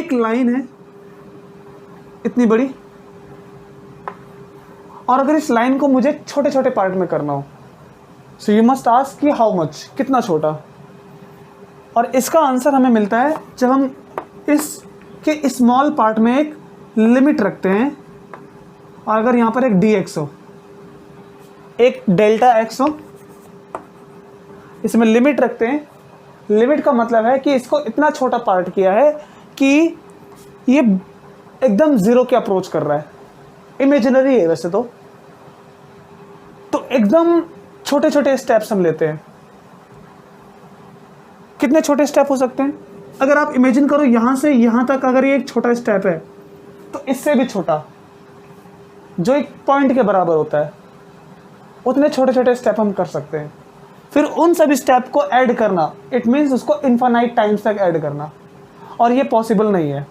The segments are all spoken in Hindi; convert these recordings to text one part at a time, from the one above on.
एक लाइन है इतनी बड़ी, और अगर इस लाइन को मुझे छोटे छोटे पार्ट में करना हो, सो यू मस्ट आस्क कि हाउ मच, कितना छोटा। और इसका आंसर हमें मिलता है जब हम इसके स्मॉल पार्ट में एक लिमिट रखते हैं, और अगर यहाँ पर एक dx हो, एक डेल्टा x हो, इसमें लिमिट रखते हैं। लिमिट का मतलब है कि इसको इतना छोटा पार्ट किया है कि ये एकदम जीरो के अप्रोच कर रहा है। इमेजिनरी है वैसे तो एकदम छोटे छोटे स्टेप्स हम लेते हैं। कितने छोटे स्टेप हो सकते हैं? अगर आप इमेजिन करो यहां से यहां तक अगर ये एक छोटा स्टेप है, तो इससे भी छोटा जो एक पॉइंट के बराबर होता है, उतने छोटे छोटे स्टेप हम कर सकते हैं। फिर उन सभी स्टेप को ऐड करना, इट मीन्स उसको इनफाइनाइट टाइम्स तक ऐड करना, और ये पॉसिबल नहीं है।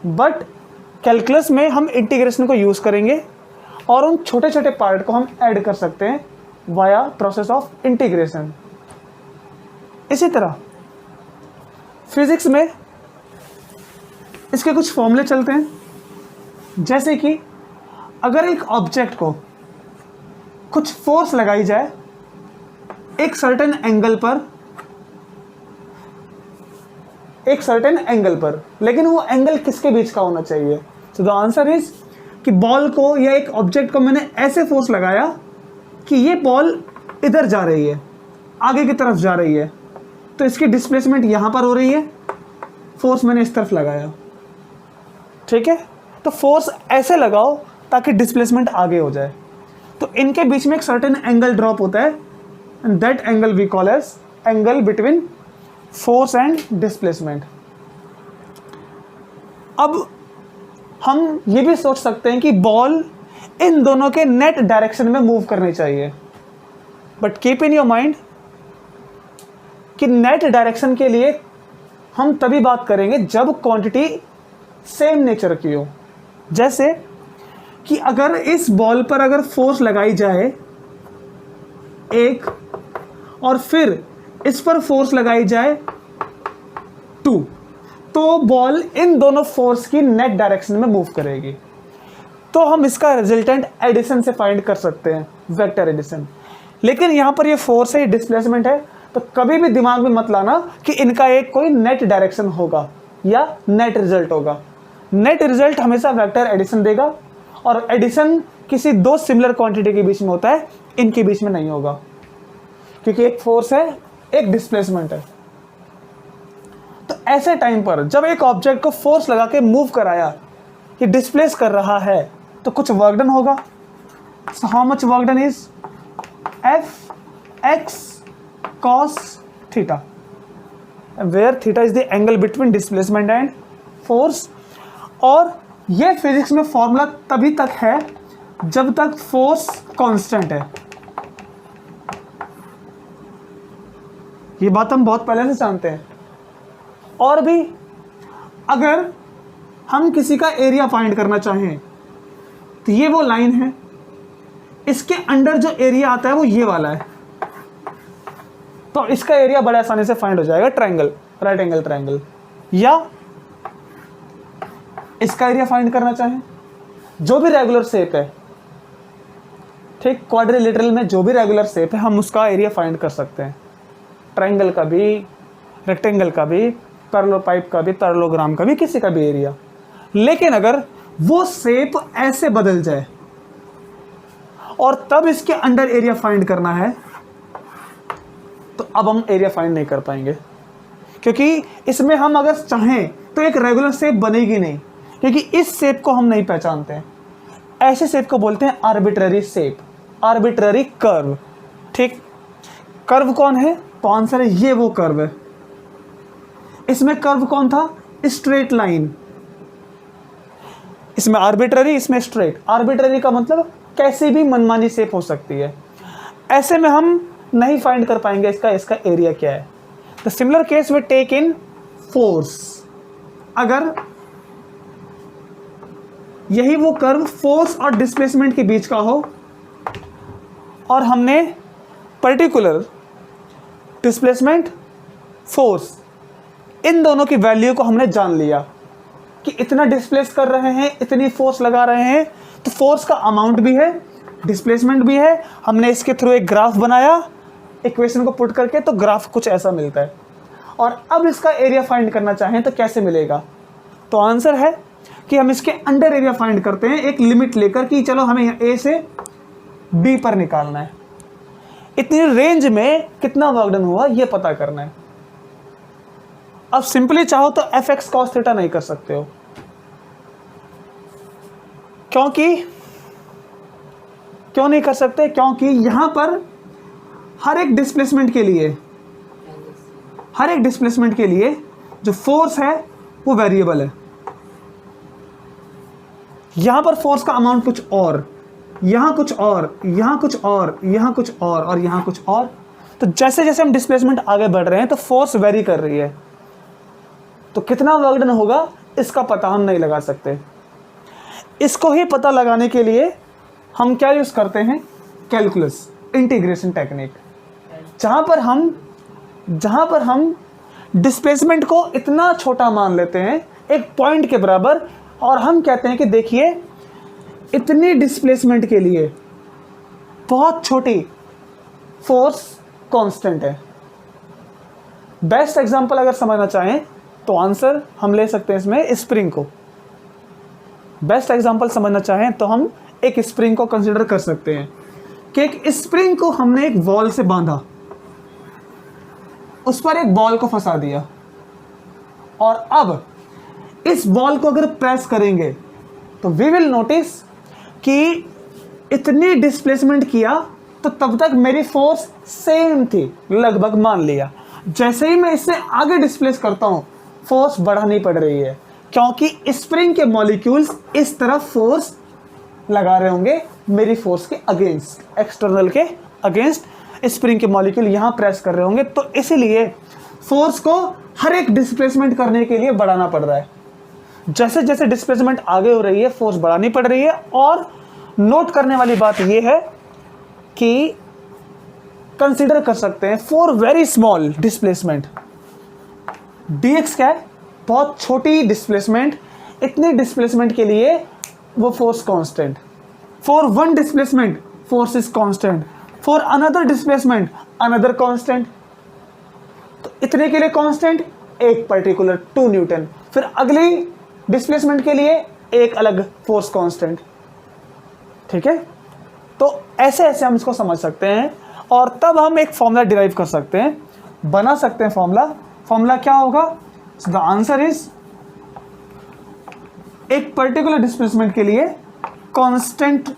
बट कैलकुलस में हम इंटीग्रेशन को यूज करेंगे और उन छोटे छोटे पार्ट को हम ऐड कर सकते हैं वाया प्रोसेस ऑफ इंटीग्रेशन। इसी तरह फिजिक्स में इसके कुछ फॉर्मूले चलते हैं, जैसे कि अगर एक ऑब्जेक्ट को कुछ फोर्स लगाई जाए एक सर्टेन एंगल पर, लेकिन वो एंगल किसके बीच का होना चाहिए? सो द आंसर इज कि बॉल को या एक ऑब्जेक्ट को मैंने ऐसे फोर्स लगाया कि ये बॉल इधर जा रही है, आगे की तरफ जा रही है, तो इसकी डिस्प्लेसमेंट यहां पर हो रही है, फोर्स मैंने इस तरफ लगाया। ठीक है, तो फोर्स ऐसे लगाओ ताकि डिस्प्लेसमेंट आगे हो जाए। तो इनके बीच में एक सर्टेन एंगल ड्रॉप होता है, and that angle we call as angle between force and displacement. अब हम ये भी सोच सकते हैं कि बॉल इन दोनों के नेट डायरेक्शन में मूव करनी चाहिए, but keep in your mind कि नेट डायरेक्शन के लिए हम तभी बात करेंगे जब क्वांटिटी सेम नेचर की हो। जैसे कि अगर इस बॉल पर अगर फोर्स लगाई जाए एक, और फिर इस पर फोर्स लगाई जाए 2, तो बॉल इन दोनों फोर्स की नेट डायरेक्शन में मूव करेगी। तो हम इसका रिजल्टेंट एडिशन से फाइंड कर सकते हैं, वेक्टर एडिशन। लेकिन यहां पर ये फोर्स है, डिस्प्लेसमेंट है, तो कभी भी दिमाग में मत लाना कि इनका एक कोई नेट डायरेक्शन होगा या नेट रिजल्ट होगा। नेट रिजल्ट हमेशा वेक्टर एडिशन देगा, और एडिशन किसी दो सिमिलर क्वांटिटी के बीच में होता है, इनके बीच में नहीं होगा, क्योंकि एक फोर्स है एक डिस्प्लेसमेंट है। तो ऐसे टाइम पर जब एक ऑब्जेक्ट को फोर्स लगा के मूव कराया, कि डिस्प्लेस कर रहा है, तो कुछ वर्क डन होगा। So how much work done is F(x) cos theta, where theta is the angle between displacement and force. और ये फिजिक्स में फॉर्मूला तभी तक है जब तक फोर्स कांस्टेंट है। ये बात हम बहुत पहले से जानते हैं। और भी अगर हम किसी का एरिया फाइंड करना चाहें, तो ये वो लाइन है, इसके अंडर जो एरिया आता है वो ये वाला है, तो इसका एरिया बड़े आसानी से फाइंड हो जाएगा, ट्रायंगल, राइट एंगल ट्रायंगल। या इसका एरिया फाइंड करना चाहें, जो भी रेगुलर शेप है, ठीक, क्वाड्रिलेटरल में जो भी रेगुलर शेप है हम उसका एरिया फाइंड कर सकते हैं, ट्रायंगल का भी, रेक्टेंगल का भी, पैरेललोपाइप का भी, पैरेललोग्राम का भी, किसी का भी एरिया। लेकिन अगर वो शेप ऐसे बदल जाए और तब इसके अंडर एरिया फाइंड करना है, तो अब हम एरिया फाइंड नहीं कर पाएंगे, क्योंकि इसमें हम अगर चाहें तो एक रेगुलर शेप बनेगी नहीं, क्योंकि इस शेप को हम नहीं पहचानते हैं। ऐसे शेप को बोलते हैं आर्बिट्ररी शेप, आर्बिट्ररी कर्व। ठीक, कर्व कौन है? तो आंसर है ये वो कर्व है। इसमें कर्व कौन था? Straight line. इसमें आर्बिट्ररी, इसमें स्ट्रेट। आर्बिट्ररी का मतलब कैसी भी मनमानी शेप हो सकती है। ऐसे में हम नहीं फाइंड कर पाएंगे इसका एरिया क्या है। The similar case we take in force. अगर यही वो कर्व फोर्स और डिस्प्लेसमेंट के बीच का हो, और हमने पर्टिकुलर डिस्प्लेसमेंट, फोर्स, इन दोनों की वैल्यू को हमने जान लिया, कि इतना डिस्प्लेस कर रहे हैं, इतनी फोर्स लगा रहे हैं, तो फोर्स का अमाउंट भी है, डिस्प्लेसमेंट भी है। हमने इसके थ्रू एक ग्राफ बनाया, इक्वेशन को पुट करके, तो ग्राफ कुछ ऐसा मिलता है। और अब इसका एरिया फाइंड करना चाहें तो कैसे मिलेगा? तो आंसर है कि हम इसके अंडर एरिया फाइंड करते हैं, एक लिमिट लेकर कि चलो हमें ए से बी पर निकालना है, इतनी रेंज में कितना वर्क डन हुआ ये पता करना है। अब सिंपली चाहो तो एफ एक्स कॉस थीटा नहीं कर सकते हो, क्यों नहीं कर सकते? क्योंकि यहां पर हर एक डिस्प्लेसमेंट के लिए जो फोर्स है वो वेरिएबल है। यहां पर फोर्स का अमाउंट कुछ और, यहां कुछ और, यहां कुछ और, यहां कुछ और यहां कुछ और। तो जैसे जैसे हम डिस्प्लेसमेंट आगे बढ़ रहे हैं तो फोर्स वेरी कर रही है, तो कितना वर्क डन होगा इसका पता हम नहीं लगा सकते। इसको ही पता लगाने के लिए हम क्या यूज करते हैं? कैलकुलस, इंटीग्रेशन टेक्निक, जहां पर हम डिस्प्लेसमेंट को इतना छोटा मान लेते हैं, एक पॉइंट के बराबर, और हम कहते हैं कि देखिए इतनी डिस्प्लेसमेंट के लिए बहुत छोटी फोर्स कांस्टेंट है। बेस्ट एग्जांपल अगर समझना चाहें तो आंसर हम ले सकते हैं इसमें स्प्रिंग को। बेस्ट एग्जांपल समझना चाहें तो हम एक स्प्रिंग को कंसीडर कर सकते हैं कि एक स्प्रिंग को हमने एक बॉल से बांधा, उस पर एक बॉल को फंसा दिया, और अब इस बॉल को अगर प्रेस करेंगे तो वी विल नोटिस कि इतनी डिस्प्लेसमेंट किया तो तब तक मेरी फोर्स सेम थी, लगभग मान लिया। जैसे ही मैं इससे आगे डिस्प्लेस करता हूं फोर्स बढ़ानी पड़ रही है, क्योंकि स्प्रिंग के मॉलिक्यूल्स इस तरफ फोर्स लगा रहे होंगे मेरी फोर्स के अगेंस्ट, एक्सटर्नल के अगेंस्ट स्प्रिंग के मॉलिक्यूल यहां प्रेस कर रहे होंगे। तो इसीलिए फोर्स को हर एक डिस्प्लेसमेंट करने के लिए बढ़ाना पड़ रहा है। जैसे जैसे डिस्प्लेसमेंट आगे हो रही है फोर्स बढ़ानी पड़ रही है। और नोट करने वाली बात यह है कि कंसीडर कर सकते हैं for very small displacement, dx क्या है? बहुत छोटी डिस्प्लेसमेंट, इतनी डिस्प्लेसमेंट के लिए वो force constant. For one displacement force is constant, for another displacement another constant. तो इतने के लिए कांस्टेंट एक पर्टिकुलर 2 न्यूटन, फिर अगली डिस्प्लेसमेंट के लिए एक अलग फोर्स कांस्टेंट। ठीक है, तो ऐसे ऐसे हम इसको समझ सकते हैं और तब हम एक फॉर्मूला डिराइव कर सकते हैं, बना सकते हैं फॉर्मूला क्या होगा? द आंसर इज एक पर्टिकुलर डिस्प्लेसमेंट के लिए कांस्टेंट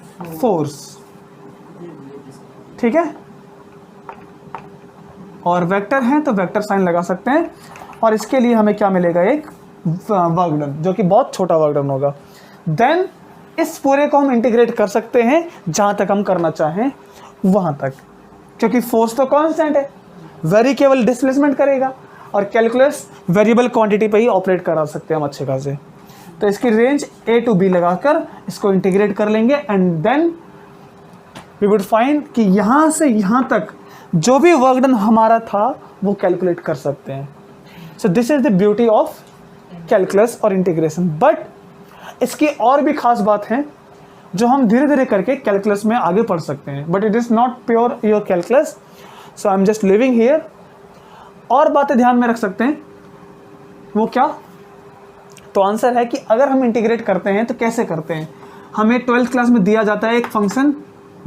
फोर्स। ठीक है, और वेक्टर है तो वेक्टर साइन लगा सकते हैं, और इसके लिए हमें क्या मिलेगा? एक वर्क डन, जो कि बहुत छोटा वर्क डन होगा। देन इस पूरे को हम इंटीग्रेट कर सकते हैं जहां तक हम करना चाहें वहां तक, क्योंकि फोर्स तो कांस्टेंट है, वेरी केवल डिस्प्लेसमेंट करेगा, और कैलकुलस वेरिएबल क्वांटिटी पे ही ऑपरेट करा सकते हैं हम अच्छे खासे। तो इसकी रेंज a to b लगाकर इसको इंटीग्रेट कर लेंगे, and then we would find कि यहां से यहां तक जो भी वर्क डन हमारा था वो कैलकुलेट कर सकते हैं। So this is the beauty of calculus और इंटीग्रेशन। बट इसकी और भी खास बात है जो हम धीरे धीरे करके कैलकुलस में आगे पढ़ सकते हैं, but it is not pure your calculus, so I am just living here. और बातें ध्यान में रख सकते हैं, वो क्या? तो आंसर है कि अगर हम इंटीग्रेट करते हैं तो कैसे करते हैं? हमें 12th क्लास में दिया जाता है एक function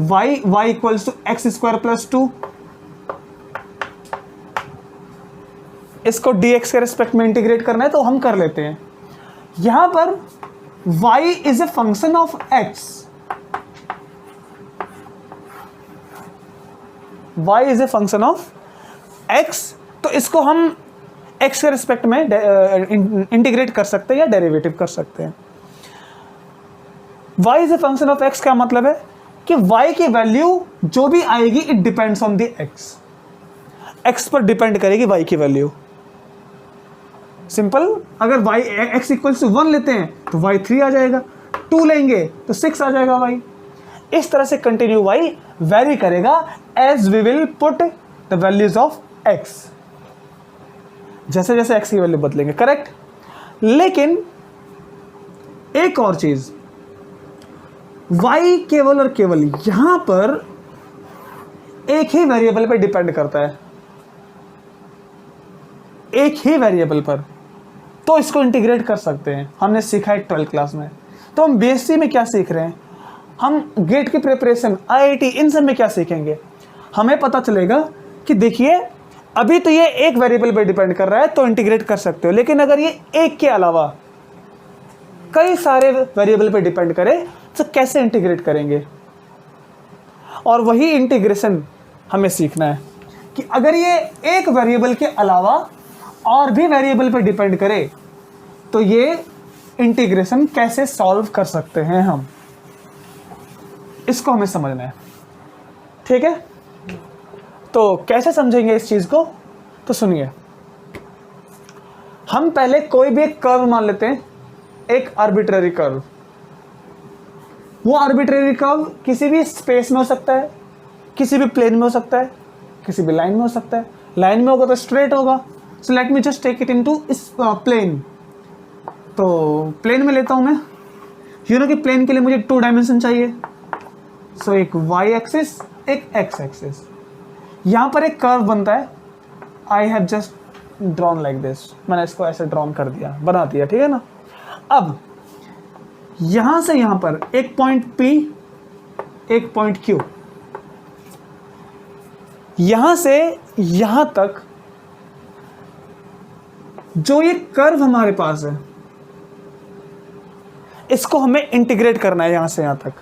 y equals to x square plus 2, इसको dx के रिस्पेक्ट में इंटीग्रेट करना है तो हम कर लेते हैं। यहां पर y is a function of x, y is a function of x, तो इसको हम x के रिस्पेक्ट में इंटीग्रेट कर सकते हैं या डेरिवेटिव कर सकते हैं। y is a function of x का मतलब है कि y की वैल्यू जो भी आएगी it depends on the x पर डिपेंड करेगी y की वैल्यू। सिंपल, अगर y x इक्वल्स टू 1 लेते हैं तो y 3 आ जाएगा, 2 लेंगे तो 6 आ जाएगा y। इस तरह से कंटिन्यू y वेरी करेगा as we will put the values of x, जैसे जैसे x की वैल्यू बदलेंगे, करेक्ट। लेकिन एक और चीज, y केवल और केवल यहां पर एक ही वेरिएबल पर डिपेंड करता है, एक ही वेरिएबल पर, तो इसको इंटीग्रेट कर सकते हैं। हमने सीखा है 12th क्लास में। तो हम बीएससी में क्या सीख रहे हैं, हम गेट की प्रिपरेशन, आईआईटी, इन सब में क्या सीखेंगे, हमें पता चलेगा कि देखिए अभी तो ये एक वेरिएबल पे डिपेंड कर रहा है तो इंटीग्रेट कर सकते हो, लेकिन अगर ये एक के अलावा कई सारे वेरिएबल पे डिपेंड करे तो कैसे इंटीग्रेट करेंगे। और वही इंटीग्रेशन हमें सीखना है कि अगर ये एक वेरिएबल के अलावा और भी वेरिएबल पे डिपेंड करे तो ये इंटीग्रेशन कैसे सॉल्व कर सकते हैं हम, इसको हमें समझना है। ठीक है, तो कैसे समझेंगे इस चीज को, तो सुनिए। हम पहले कोई भी एक कर्व मान लेते हैं, एक आर्बिट्ररी कर्व। वो आर्बिट्ररी कर्व किसी भी स्पेस में हो सकता है, किसी भी प्लेन में हो सकता है, किसी भी लाइन में हो सकता है। लाइन में होगा तो स्ट्रेट होगा, so let me just take it into इस प्लेन। तो प्लेन में लेता हूं मैं, यू नो कि प्लेन के लिए मुझे 2 डायमेंशन चाहिए। सो एक y एक्सिस, एक x एक्सिस। यहां पर एक कर्व बनता है, I have just drawn like this, मैंने इसको ऐसे ड्रॉन कर दिया, बना दिया, ठीक है ना। अब यहां से यहां पर एक पॉइंट P, एक पॉइंट Q, यहां से यहां तक जो ये कर्व हमारे पास है इसको हमें इंटीग्रेट करना है यहां से यहां तक।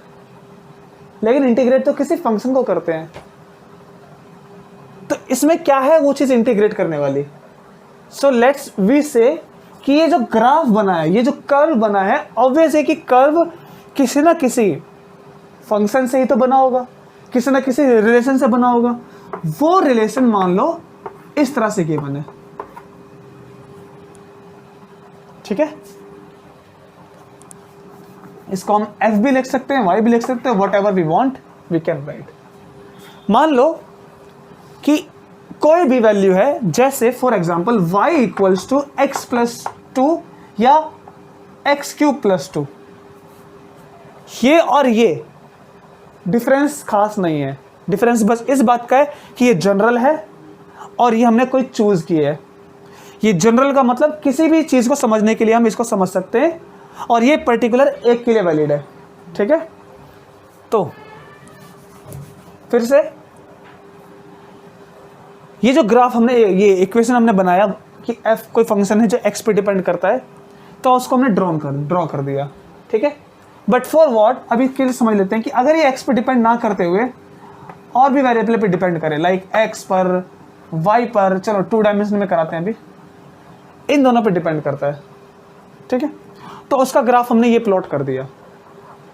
लेकिन इंटीग्रेट तो किसी फंक्शन को करते हैं, तो इसमें क्या है वो चीज इंटीग्रेट करने वाली। सो लेट्स वी से कि ये जो ग्राफ बना है, ये जो कर्व बना है, ऑब्वियस है कि कर्व किसी ना किसी फंक्शन से ही तो बना होगा, किसी ना किसी रिलेशन से बना होगा। वो रिलेशन मान लो इस तरह से गिवन है, ठीक है। इसको हम f भी लिख सकते हैं, y भी लिख सकते हैं, whatever we want we can write. मान लो कि कोई भी वैल्यू है, जैसे for example y equals to x plus 2 या एक्स क्यूब प्लस 2। ये और ये डिफरेंस खास नहीं है, डिफरेंस बस इस बात का है कि ये जनरल है और ये हमने कोई चूज की है। ये जनरल का मतलब किसी भी चीज को समझने के लिए हम इसको समझ सकते हैं, और ये पर्टिकुलर एक के लिए वैलिड है, ठीक है। तो फिर से ये जो ग्राफ हमने, ये इक्वेशन हमने बनाया कि f कोई फंक्शन है जो x पे डिपेंड करता है, तो उसको हमने ड्रॉ कर दिया, ठीक है। बट फॉर व्हाट, अभी के लिए समझ लेते हैं कि अगर ये x पे डिपेंड ना करते हुए और भी वेरिएबल पे डिपेंड करे, लाइक x पर, y पर, चलो 2 डायमेंशन में कराते हैं, अभी इन दोनों पे डिपेंड करता है, ठीक है। तो उसका ग्राफ हमने ये प्लॉट कर दिया।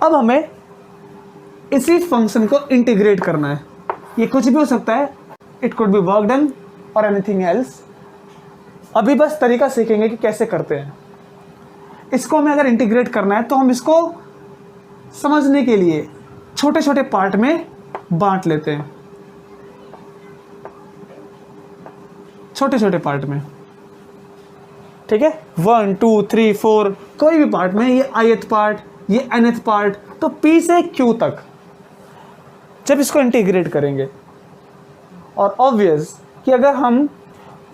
अब हमें इसी फंक्शन को इंटीग्रेट करना है। ये कुछ भी हो सकता है, it could be work done और एनीथिंग एल्स। अभी बस तरीका सीखेंगे कि कैसे करते हैं। इसको हमें अगर इंटीग्रेट करना है तो हम इसको समझने के लिए छोटे छोटे पार्ट में बांट लेते हैं, छोटे छोटे पार्ट में, ठीक है। 1 2 3 4 कोई भी पार्ट में, ये ith पार्ट, ये nth पार्ट, तो P से Q तक जब इसको इंटीग्रेट करेंगे, और ऑब्वियस कि अगर हम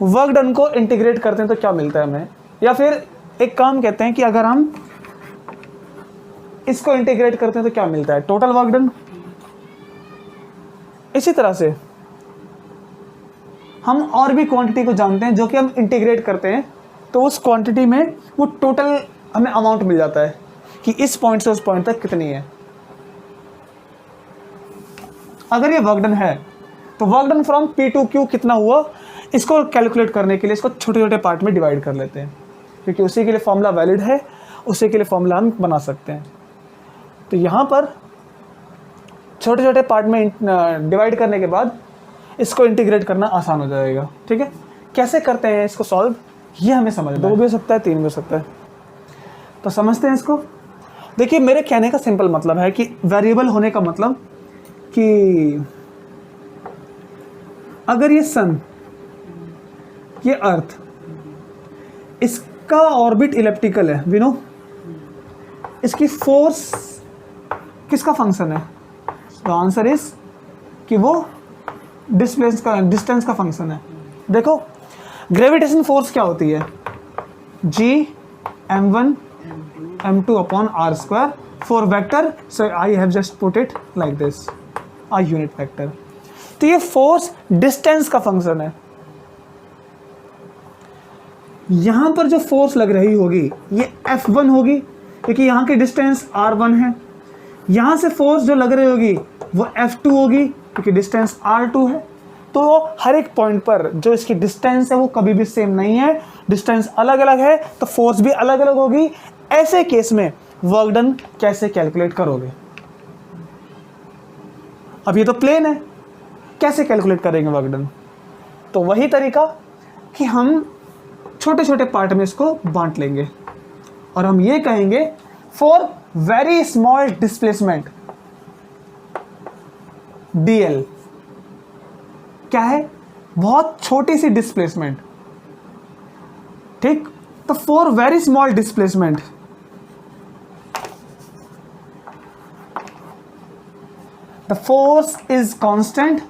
वर्क डन को इंटीग्रेट करते हैं तो क्या मिलता है हमें, या फिर एक काम कहते हैं कि अगर हम इसको इंटीग्रेट करते हैं तो क्या मिलता है, टोटल वर्क डन। इसी तरह से हम और भी क्वांटिटी को जानते हैं जो कि हम इंटीग्रेट करते हैं, तो उस क्वांटिटी में वो टोटल हमें अमाउंट मिल जाता है कि इस पॉइंट से उस पॉइंट तक कितनी है। अगर ये वर्क डन है तो work done from P to Q कितना हुआ, इसको कैलकुलेट करने के लिए इसको छोटे छोटे पार्ट में डिवाइड कर लेते हैं, क्योंकि उसी के लिए फॉर्मूला वैलिड है, उसी के लिए फॉर्मूला हम बना सकते हैं। तो यहाँ पर छोटे छोटे पार्ट में डिवाइड करने के बाद इसको इंटीग्रेट करना आसान हो जाएगा, ठीक है। कैसे करते हैं इसको सॉल्व, ये हमें समझना है। 2 भी हो सकता है, 3 भी हो सकता है, तो समझते हैं इसको। देखिए, मेरे कहने का सिंपल मतलब है कि वेरिएबल होने का मतलब कि अगर ये सन, ये अर्थ, इसका ऑर्बिट इलिप्टिकल है, वी नो, इसकी फोर्स किसका फंक्शन है? द आंसर इज कि वो डिस्टेंस का फंक्शन है। देखो ग्रेविटेशन फोर्स क्या होती है? G m1 m2 upon r square for vector, so I have just put it like this, a unit vector। तो ये फोर्स डिस्टेंस का फंक्शन है। यहां पर जो फोर्स लग रही होगी ये F1 होगी, क्योंकि यहां की डिस्टेंस R1 है। यहां से फोर्स जो लग रही होगी वो F2 होगी, क्योंकि डिस्टेंस R2 है। तो हर एक पॉइंट पर जो इसकी डिस्टेंस है वो कभी भी सेम नहीं है, डिस्टेंस अलग अलग है, तो फोर्स भी अलग अलग होगी। ऐसे केस में वर्क डन कैसे कैलकुलेट करोगे? अब ये तो प्लेन है, कैसे कैलकुलेट करेंगे वर्क डन? तो वही तरीका कि हम छोटे छोटे पार्ट में इसको बांट लेंगे और हम ये कहेंगे for very small displacement dl। क्या है? बहुत छोटी सी डिस्प्लेसमेंट, ठीक? तो for very small displacement the force is constant,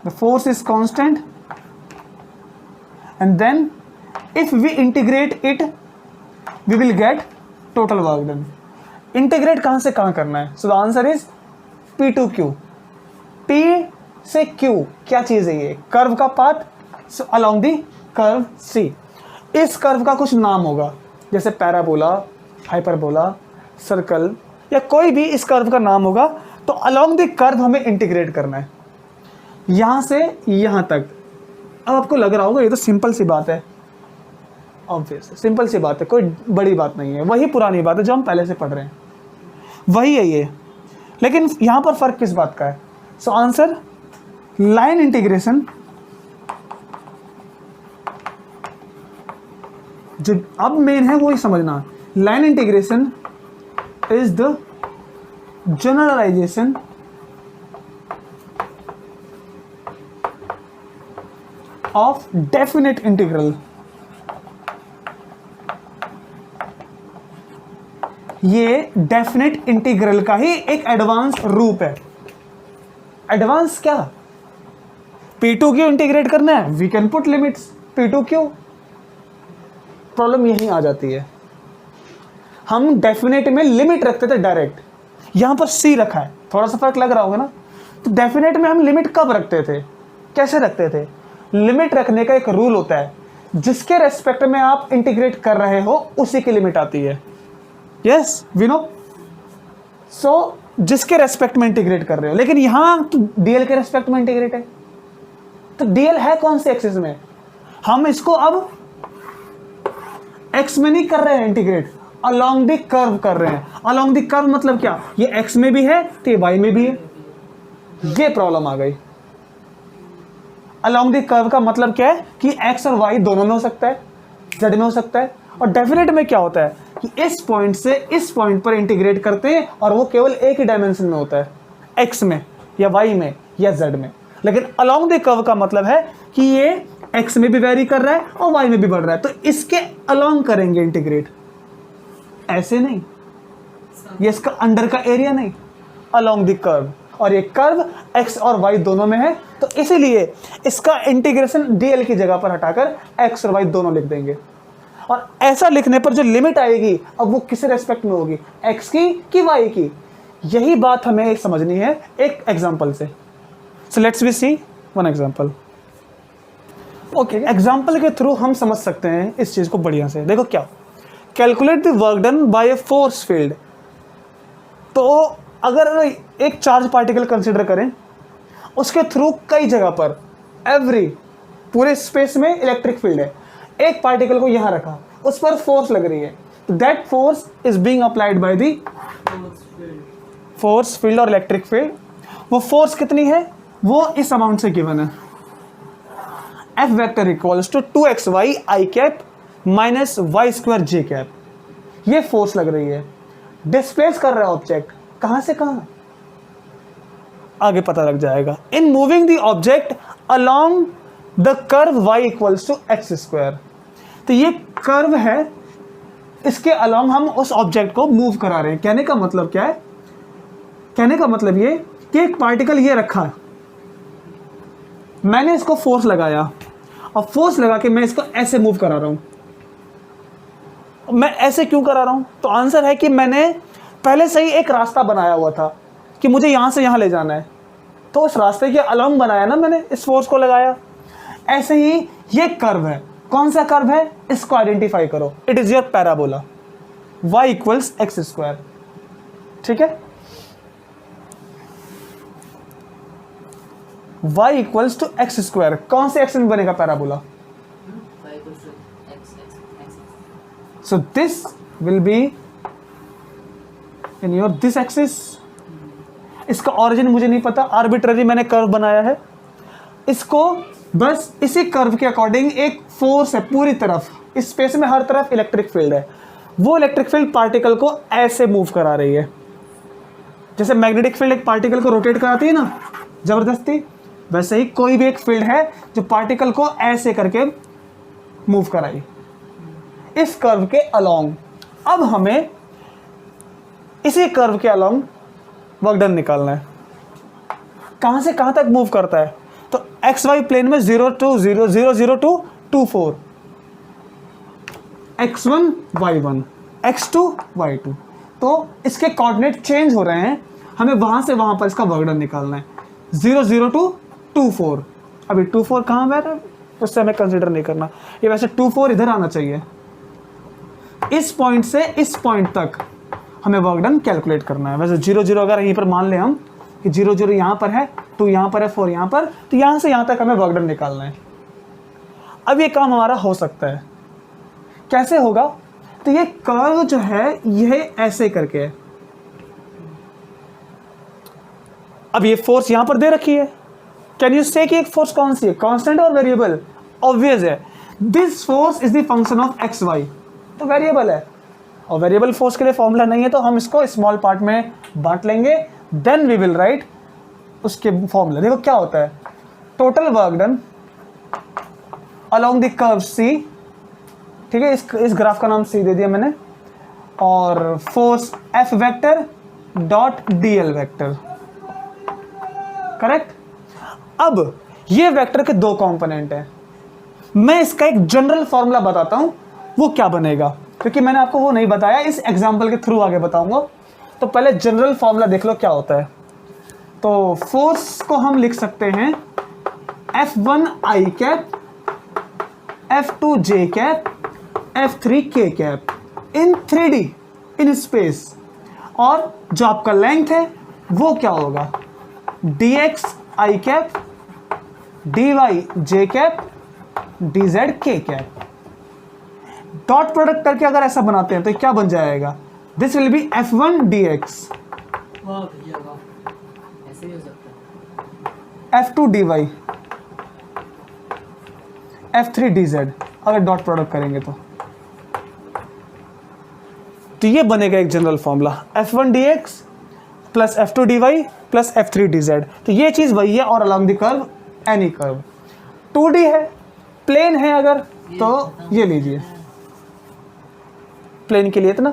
the force is constant, and then if we integrate it we will get total work done। Integrate कहां से कहां करना है? So the answer is P to Q। P से Q क्या चीज है? ये कर्व का path, so along the curve C। इस कर्व का कुछ नाम होगा, जैसे पैराबोला, हाइपरबोला, सर्कल, या कोई भी इस कर्व का नाम होगा। तो अलोंग दी कर्व हमें इंटीग्रेट करना है यहां से यहां तक। अब आपको लग रहा होगा ये तो सिंपल सी बात है, ऑब्वियस सिंपल सी बात है, कोई बड़ी बात नहीं है, वही पुरानी बात है जो हम पहले से पढ़ रहे हैं, वही है ये। लेकिन यहां पर फर्क किस बात का है? सो आंसर लाइन इंटीग्रेशन, जो अब मेन है वो ही समझना। Line integration is the generalisation of definite integral. ये डेफिनेट इंटीग्रल का ही एक एडवांस रूप है। एडवांस क्या? P2 क्यों इंटीग्रेट करना है? We can put limits P2 क्यों। प्रॉब्लम यही आ जाती है, हम डेफिनेट में लिमिट रखते थे डायरेक्ट, यहां पर C रखा है, थोड़ा सा फर्क लग रहा होगा ना। तो डेफिनेट में हम लिमिट कब रखते थे, कैसे रखते थे? लिमिट रखने का एक रूल होता है, जिसके रेस्पेक्ट में आप इंटीग्रेट कर रहे हो उसी की लिमिट आती है। Yes we know. सो जिसके रेस्पेक्ट में इंटीग्रेट कर रहे हो, लेकिन यहां तो डीएल के रेस्पेक्ट में इंटीग्रेट है। तो डीएल है कौन से एक्सिस में? हम इसको अब एक्स में नहीं कर रहे हैं इंटीग्रेट, अलोंग द कर्व कर रहे हैं। अलोंग द कर्व मतलब क्या? ये एक्स में भी है तो ये वाई में भी है। ये प्रॉब्लम आ गई। अलोंग द कर्व का मतलब क्या है कि एक्स और वाई दोनों में हो सकता है, जेड में हो सकता है। और डेफिनेट में क्या होता है कि इस पॉइंट से इस पॉइंट पर इंटीग्रेट करते हैं और वो केवल एक ही डायमेंशन में होता है, एक्स में या वाई में या जेड में। लेकिन अलोंग द कर्व का मतलब है कि ये एक्स में भी वेरी कर रहा है और वाई में भी बढ़ रहा है, तो इसके अलोंग करेंगे इंटीग्रेट, ऐसे नहीं। ये इसका अंडर का एरिया नहीं, अलोंग द कर्व। और ये कर्व एक्स और वाई दोनों में है, तो इसीलिए इसका इंटीग्रेशन डीएल की जगह पर हटाकर एक्स और वाई दोनों लिख देंगे। और ऐसा लिखने पर जो लिमिट आएगी अब वो किस रेस्पेक्ट में होगी, एक्स की कि वाई की? यही बात हमें समझनी है एक एग्जांपल से। So let's we see one example. Okay, example के थ्रू हम समझ सकते हैं इस चीज को बढ़िया से। देखो क्या, calculate the work done by a force field. तो अगर एक चार्ज पार्टिकल कंसिडर करें, उसके थ्रू कई जगह पर एवरी पूरे स्पेस में इलेक्ट्रिक फील्ड है। एक पार्टिकल को यहां रखा, उस पर फोर्स लग रही है, that force is being applied by the force field और इलेक्ट्रिक फील्ड। वो फोर्स कितनी है? वो इस अमाउंट से गिवन है, F vector equals to 2xy i cap minus y square j cap. ये फोर्स लग रही है, डिस्प्लेस कर रहा है ऑब्जेक्ट, कहां से कहां आगे पता लग जाएगा। In moving the object along the curve y equals to x square. तो ये कर्व है इसके अलोंग हम उस ऑब्जेक्ट को मूव करा रहे हैं। कहने का मतलब क्या है? कहने का मतलब ये कि एक पार्टिकल ये रखा है, मैंने इसको फोर्स लगाया और फोर्स लगा के मैं इसको ऐसे मूव करा रहा हूं। मैं ऐसे क्यों करा रहा हूं? तो आंसर है कि मैंने पहले से ही एक रास्ता बनाया हुआ था कि मुझे यहां से यहां ले जाना है, तो उस रास्ते के अलोंग बनाया ना मैंने, इस फोर्स को लगाया। ऐसे ही ये कर्व है। कौन सा कर्व है? इसको आइडेंटिफाई करो। It is your parabola y equals x square. ठीक है, y equals to x square. कौन से एक्स में बनेगा parabola? So this will be in your this axis. इसका ऑरिजिन मुझे नहीं पता, आर्बिट्ररी मैंने कर्व बनाया है इसको। बस इसी कर्व के अकॉर्डिंग एक फोर्स है पूरी तरफ, इस स्पेस में हर तरफ इलेक्ट्रिक फील्ड है। वो इलेक्ट्रिक फील्ड पार्टिकल को ऐसे मूव करा रही है, जैसे मैग्नेटिक फील्ड एक पार्टिकल को रोटेट कराती है ना जबरदस्ती, वैसे ही कोई भी एक फील्ड है जो पार्टिकल को ऐसे करके मूव कराई इस कर्व के अलोंग। अब हमें इसी कर्व के अलोंग वर्क डन निकालना है। कहां से कहां तक मूव करता है? तो एक्स वाई प्लेन में 0 to 0 0 0 to 2 4, x1 y1 x2 y2। तो इसके कोऑर्डिनेट चेंज हो रहे हैं, हमें वहां से वहां पर इसका वर्क डन निकालना है। 0 0 to 2 4। अभी 2 4 कहां बैठ है उससे हमें कंसीडर नहीं करना, ये वैसे 2 4 इधर आना चाहिए। इस पॉइंट से इस पॉइंट तक हमें वर्क डन कैलकुलेट करना है। वैसे 0 0 अगर यहीं पर मान ले हम कि 0 0 यहाँ पर है, 2 यहाँ पर है, 4 यहाँ पर, तो यहाँ से यहाँ तक हमें वर्क डन निकालना है। अब ये काम हमारा हो सकता है। कैसे होगा? तो ये कर्व जो है यह ऐसे करके है। अब ये फोर्स यहां पर दे रखी है। कैन यू से कि एक फोर्स कौन सी है? कांस्टेंट और वेरिएबल? ऑब्वियस है, this force is the function of x y, तो वेरिएबल है। और वेरिएबल फोर्स के लिए फॉर्मूला नहीं है तो हम इसको स्मॉल पार्ट में बांट लेंगे, देन वी विल राइट उसके फॉर्मूला। देखो क्या होता है, total work done along the curve C. ठीक है, इस ग्राफ का नाम सी दे दिया मैंने, और force F vector dot DL vector. Correct. अब ये वेक्टर के दो कंपोनेंट हैं, मैं इसका एक जनरल फॉर्मूला बताता हूं वो क्या बनेगा, क्योंकि मैंने आपको वो नहीं बताया, इस एग्जांपल के थ्रू आगे बताऊंगा। तो पहले जनरल फॉर्मूला देख लो क्या होता है। तो फोर्स को हम लिख सकते हैं F1 I cap, F2 J cap, F3 K cap in 3D in space. और जो आपका लेंथ है वो क्या होगा, dx I cap, dy J cap, dz K cap. Dot product करके अगर ऐसा बनाते हैं तो क्या बन जाएगा, this will B F1 dx, ऐसे ही हो सकता है, F2 dy, F3 dz। अगर डॉट प्रोडक्ट करेंगे तो ये बनेगा एक general formula, F1 dx plus F2 dy plus F3 dz। तो ये चीज वही है, और along the curve any curve. 2D है, प्लेन है अगर, तो ये लीजिए प्लेन के लिए इतना।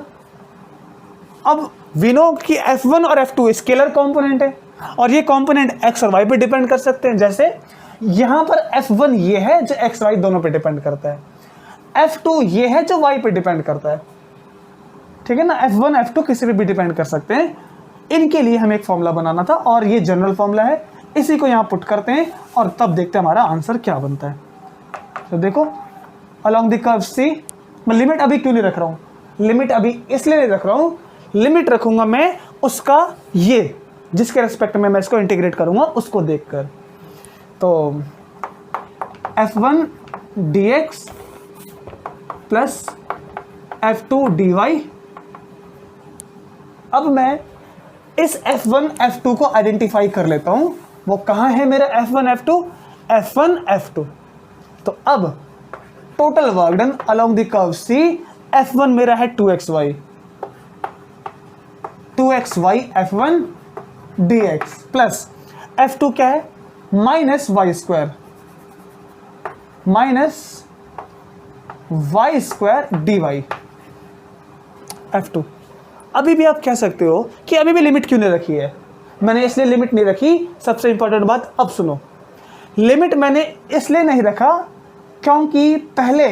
अब वी नो कि F1 और F2 स्केलर कंपोनेंट है, और ये कंपोनेंट x और y पे डिपेंड कर सकते हैं। जैसे यहां पर F1 ये है जो x y दोनों पे डिपेंड करता है, F2 ये है जो y पे डिपेंड करता है। ठीक है ना, F1 F2 किसी पे भी डिपेंड कर सकते हैं। इनके लिए हमें एक फॉर्मूला बनाना था, और ये जनरल फॉर्मूला है, इसी को यहां पुट करते हैं और तब देखते हैं हमारा आंसर क्या बनता है। तो देखो अलोंग द कर्व सी, मैं लिमिट अभी क्यों नहीं रख रहा हूं, लिमिट अभी इसलिए नहीं रख रहा हूं, लिमिट रखूंगा मैं उसका ये जिसके रेस्पेक्ट में मैं इसको इंटीग्रेट करूंगा उसको देखकर। तो F1 dx plus F2 dy। अब मैं इस F1 F2 को आइडेंटिफाई कर लेता हूं, वो कहां है मेरा F1 F2, F1 F2। तो अब total work done along the curve C, F1 मेरा है 2xy, 2xy F1 dx plus F2 क्या है, minus y square, minus y square dy। F2। अभी भी आप कह सकते हो कि अभी भी लिमिट क्यों नहीं रखी है। मैंने इसलिए लिमिट नहीं रखी, सबसे इंपॉर्टेंट बात अब सुनो। लिमिट मैंने इसलिए नहीं रखा क्योंकि पहले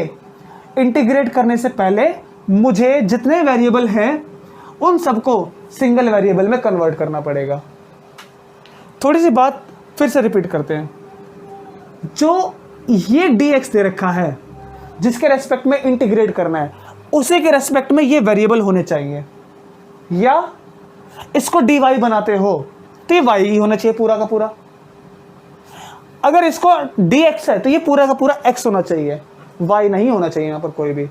इंटीग्रेट करने से पहले मुझे जितने वेरिएबल हैं उन सबको सिंगल वेरिएबल में कन्वर्ट करना पड़ेगा। थोड़ी सी बात फिर से रिपीट करते हैं। जो ये dx दे रखा है जिसके रेस्पेक्ट में इंटीग्रेट करना है, उसी के रेस्पेक्ट में ये वेरिएबल होने चाहिए। या इसको dy बनाते हो तो ये y ही होना चाहिए पूरा का पूरा। अगर इसको dx है तो ये पूरा का पूरा x होना चाहिए, y नहीं होना चाहिए यहां पर कोई भी।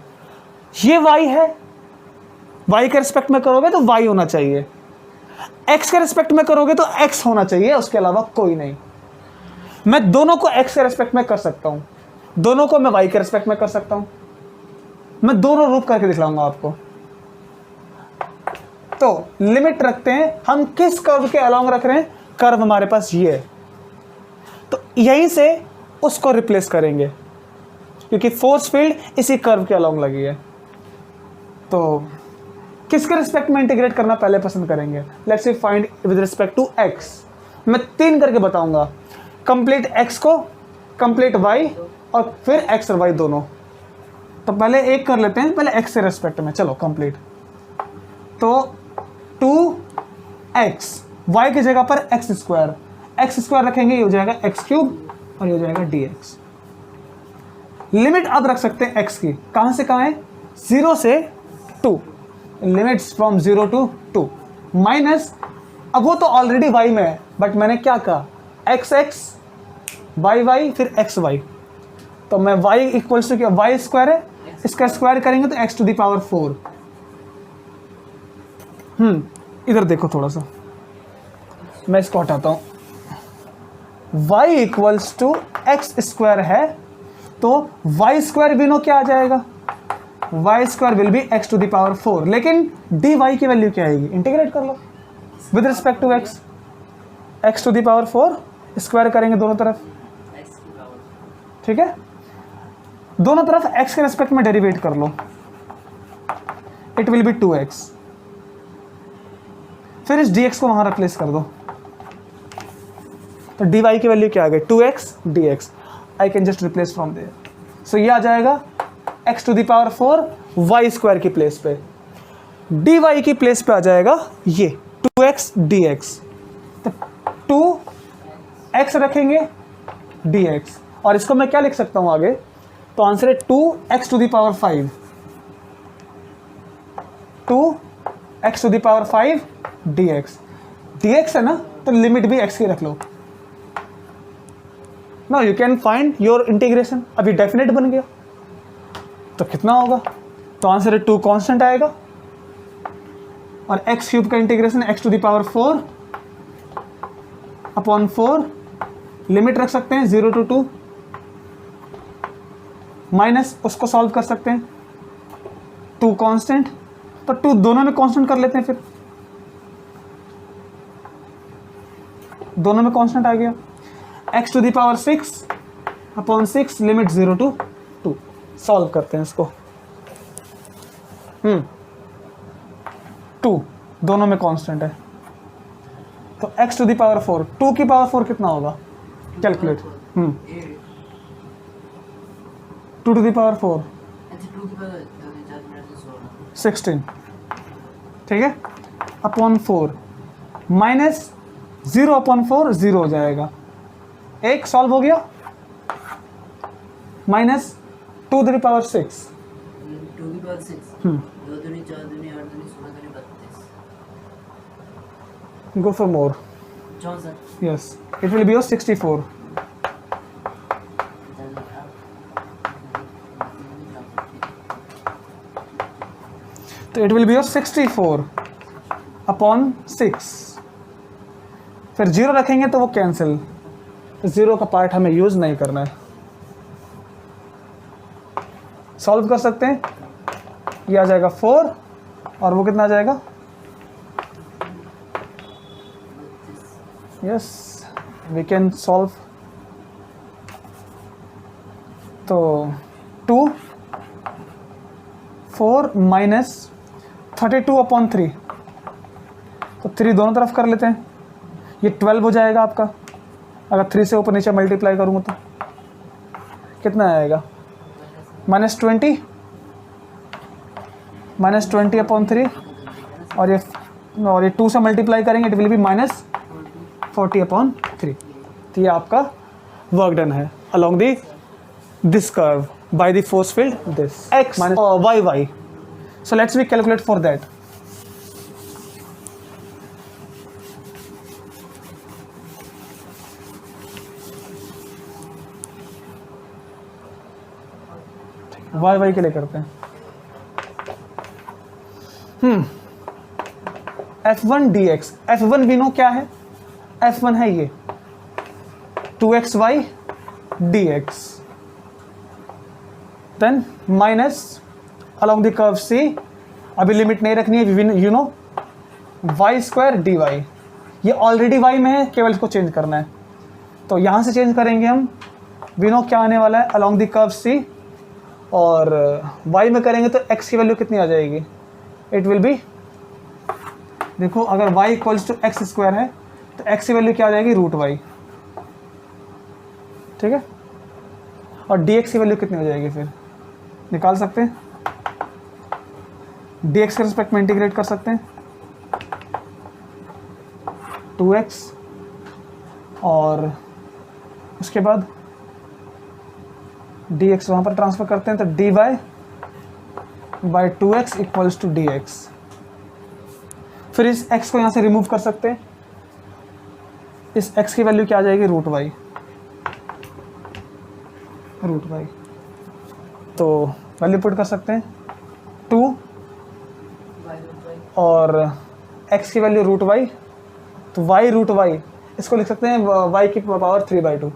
ये y है, y के रेस्पेक्ट में करोगे तो y होना चाहिए, x के रेस्पेक्ट में करोगे तो x होना चाहिए, उसके अलावा कोई नहीं। मैं दोनों को x के रेस्पेक्ट में कर सकता हूं, दोनों को मैं y के रेस्पेक्ट में कर सकता हूं। मैं दोनों रूप करके दिखलाऊंगा आपको। तो लिमिट रखते हैं, हम किस कर्व के अलोंग रख रहे हैं, कर्व हमारे पास ये है, तो यहीं से उसको रिप्लेस करेंगे क्योंकि फोर्स फील्ड इसी कर्व के अलोंग लगी है। तो किसके रिस्पेक्ट में इंटीग्रेट करना पहले पसंद करेंगे? Let's see find with respect to x। मैं 3 करके बताऊंगा, कंप्लीट x को, कंप्लीट y और फिर x और y दोनों। तो पहले एक कर लेते हैं, पहले x के रिस्पेक्ट में। चलो कंप्लीट। तो 2x, y की जगह पर x स्क्वायर रखेंगे, ये हो जाएगा x क्यूब और ये हो जाएगा dx। लिमिट अब रख सकते हैं x की, कहां से कहां है? 0 से 2, लिमिट्स फ्रॉम 0 to 2 माइनस, अब वो तो ऑलरेडी y में है बट मैंने क्या कहा, x x y y फिर x y। तो मैं y इक्वल्स टू क्या, y स्क्वायर है, इसका स्क्वायर करेंगे तो x टू द पावर 4। इधर देखो थोड़ा सा, मैं इसको हटाता हूं। y equals to x square है तो y स्क्वायर भी नो क्या आ जाएगा, y square will be x to the power 4। लेकिन dy की वैल्यू क्या आएगी, इंटीग्रेट कर लो with respect to x, x to the power 4 square करेंगे दोनों तरफ, ठीक है। दोनों तरफ x के रिस्पेक्ट में डेरिवेट कर लो, इट विल बी 2x। फिर इस dx को वहां रिप्लेस कर दो, तो dy की वैल्यू क्या आ गई, 2x dx। I can just replace from there, so ये आ जाएगा x to the power 4 y square की प्लेस पे, dy की प्लेस पे आ जाएगा ये 2x dx। तो 2x रखेंगे dx, और इसको मैं क्या लिख सकता हूं आगे, तो आंसर है 2x to the power 5, 2x to the power 5 dx। dx है ना, तो लिमिट भी x की रख लो। Now you can find your integration. अभी डेफिनेट बन गया तो कितना होगा, तो आंसर है 2 कांस्टेंट आएगा, और x क्यूब का integration x to the power 4 upon 4, limit रख सकते हैं 0 to 2 माइनस, उसको सॉल्व कर सकते हैं 2 कांस्टेंट, तो 2 दोनों में कांस्टेंट कर लेते हैं, फिर दोनों में कांस्टेंट आ गया, x to the power 6 upon 6, limit 0 to 2। Solve करते हैं इसको। 2 दोनों में कांस्टेंट है, तो x टू द पावर 4, 2 की पावर 4 कितना होगा, कैलकुलेट। 2 टू द पावर 4 16, ठीक है, अपॉन 4 माइनस 0 अपॉन 4 0 हो जाएगा, एक सॉल्व हो गया, माइनस 2 टू द पावर 6, 2 की पावर 6, 2 दूनी 4 दूनी 8 दूनी 16 दूनी 32, go for more, 64, yes it will be your 64। तो it will be your 64 upon 6, फिर 0 रखेंगे तो वो कैंसिल, 0 का पार्ट हमें यूज नहीं करना है। सॉल्व कर सकते हैं, ये आ जाएगा 4 और वो कितना आ जाएगा, यस वी कैन सॉल्व। तो 2 4 माइनस 32/3, तो 3 दोनों तरफ कर लेते हैं, ये 12 हो जाएगा आपका। अगर 3 से ऊपर नीचे मल्टीप्लाई करूँगा तो कितना आएगा, -20 -20/3, और ये 2 से मल्टीप्लाई करेंगे, इट विल बी -40/3। तो ये आपका वर्क डन है along this curve by the force field this x y. So let's we calculate for that. y के लिए करते हैं। f1 dx, f1 भी नो क्या है, f1 है ये 2xy dx, then minus along the curve C, अभी लिमिट नहीं रखनी है, यू नो y² dy, ये ऑलरेडी y में है, केवल इसको चेंज करना है। तो यहाँ से चेंज करेंगे हम, वी नो क्या आने वाला है along the curve C, और y में करेंगे तो x की वैल्यू कितनी आ जाएगी, इट विल बी, देखो अगर y इक्वल्स टू x² है तो x की वैल्यू क्या आ जाएगी, √y, ठीक है। और dx की वैल्यू कितनी हो जाएगी, फिर निकाल सकते हैं, dx के रिस्पेक्ट में इंटीग्रेट कर सकते हैं, 2x, और उसके बाद dx वहाँ पर ट्रांसफर करते हैं, तो dy by 2x equals to dx। फिर इस x को यहाँ से रिमूव कर सकते हैं, इस x की वैल्यू क्या आ जाएगी, √y, तो वैल्यू पुट कर सकते हैं 2 और x की वैल्यू √y, तो y √y, इसको लिख सकते हैं y की power 3/2,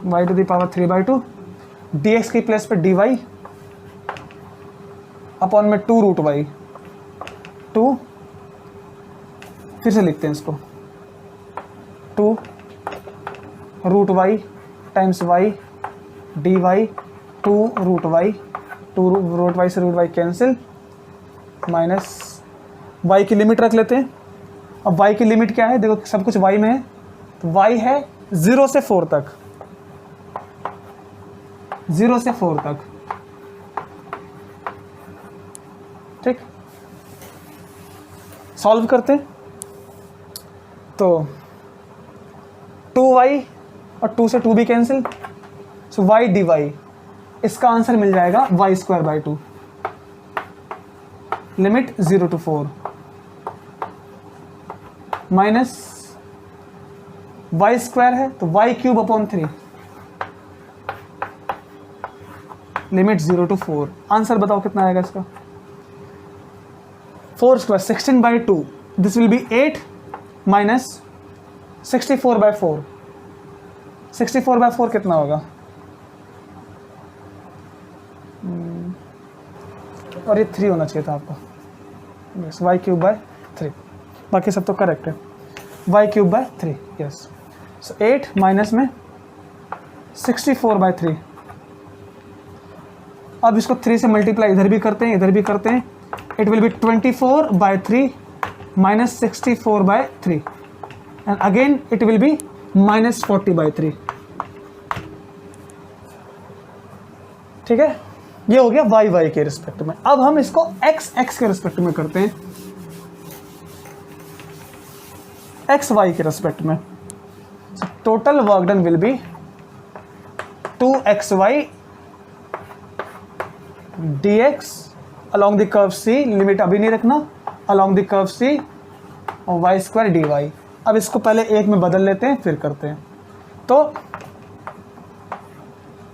y to the power 3/2, dx की प्लेस पे dy अपॉन में 2 √y, 2, फिर से लिखते हैं इसको 2 √y times y dy, 2 √y, 2 √y से √y कैंसिल, माइनस y की लिमिट रख लेते हैं। अब y की लिमिट क्या है, देखो सब कुछ y में है, तो y है 0 से 4 तक, 0 से 4 तक, ठीक। सॉल्व करते हैं, तो 2y और 2 से 2 भी कैंसिल, सो y dy, इसका आंसर मिल जाएगा y²/2, limit 0 to 4, minus y² है तो y³/3, लिमिट 0 to 4। आंसर बताओ कितना आएगा इसका, 4² 16/2, दिस विल बी 8 माइनस 64/4, 64/4 कितना होगा, और ये 3 होना चाहिए था आपका, यस, y³/3, बाकी सब तो करेक्ट है, y³/3, यस। सो 8 माइनस में 64/3, अब इसको 3 से मल्टीप्लाई इधर भी करते हैं, इधर भी करते हैं, it will B 24/3 minus 64/3, and again it will B minus 40/3, ठीक है। ये हो गया y के रिस्पेक्ट में। अब हम इसको x के रिस्पेक्ट में करते हैं, xy के रिस्पेक्ट में। Total work done will be 2xy dx along the curve C, limit अभी नहीं रखना, along the curve C, और y² dy। अब इसको पहले एक में बदल लेते हैं, फिर करते हैं। तो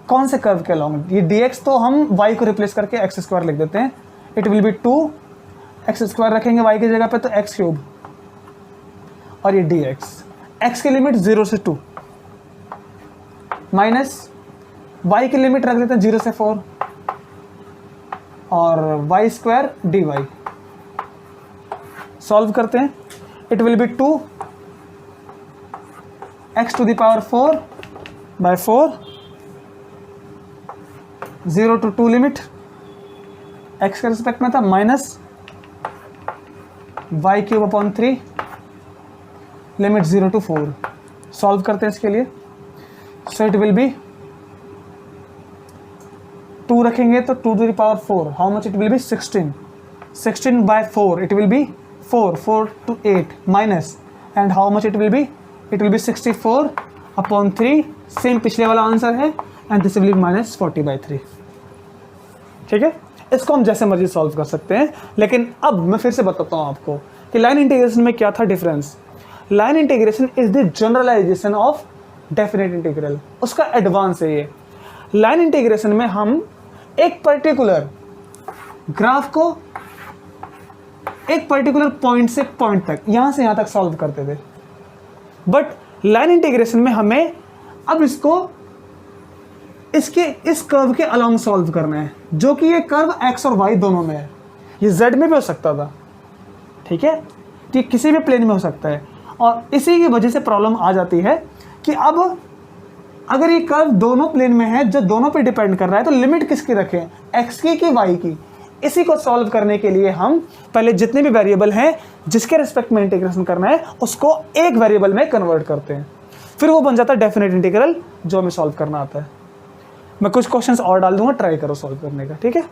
कौन से कर्व के अलॉन्ग, ये dx तो हम y को रिप्लेस करके x² लिख देते हैं, इट विल बी 2x² रखेंगे y की जगह पे, तो x³ और ये dx, x की लिमिट 0 से 2 माइनस y की लिमिट रख देते हैं 0 से 4 और y² dy। सॉल्व करते हैं, it will be 2x to the power 4/4, 0 to 2 लिमिट, एक्स के रिस्पेक्ट में था minus y cube upon 3 limit 0 to 4। सॉल्व करते हैं इसके लिए। सो इट विल बी 2 रखेंगे तो 2 to the power 4, how much it will B 16 by 4 it will be 4 to 8 minus, and how much it will be 64 upon 3, same पिछले वाला आंसर है, and this will be minus 40 by 3। ठीक है, इसको हम जैसे मर्जी सॉल्व कर सकते हैं, लेकिन अब मैं फिर से बताता हूँ आपको कि लाइन इंटीग्रेशन में क्या था difference. Line integration is the generalisation of definite integral, उसका एडवांस है ये। लाइन इंटीग्रेशन में हम एक पर्टिकुलर ग्राफ को एक पर्टिकुलर पॉइंट से पॉइंट तक, यहां से यहां तक सॉल्व करते थे, बट लाइन इंटीग्रेशन में हमें अब इसको इस कर्व के अलोंग सॉल्व करना है, जो कि ये कर्व एक्स और वाई दोनों में है। ये जेड में भी हो सकता था, ठीक है, कि किसी भी प्लेन में हो सकता है, और इसी की वजह से प्रॉब्लम आ जाती है कि अब अगर ये कर्व दोनों प्लेन में है, जो दोनों पे डिपेंड कर रहा है, तो लिमिट किसकी रखें, एक्स की कि वाई की। इसी को सॉल्व करने के लिए हम पहले जितने भी वेरिएबल हैं जिसके रिस्पेक्ट में इंटीग्रेशन करना है उसको एक वेरिएबल में कन्वर्ट करते हैं, फिर वो बन जाता है डेफिनेट इंटीग्रल, जो हमें सॉल्व करना आता है। मैं कुछ क्वेश्चंस और डाल दूंगा, ट्राई करो सॉल्व करने का, ठीक है।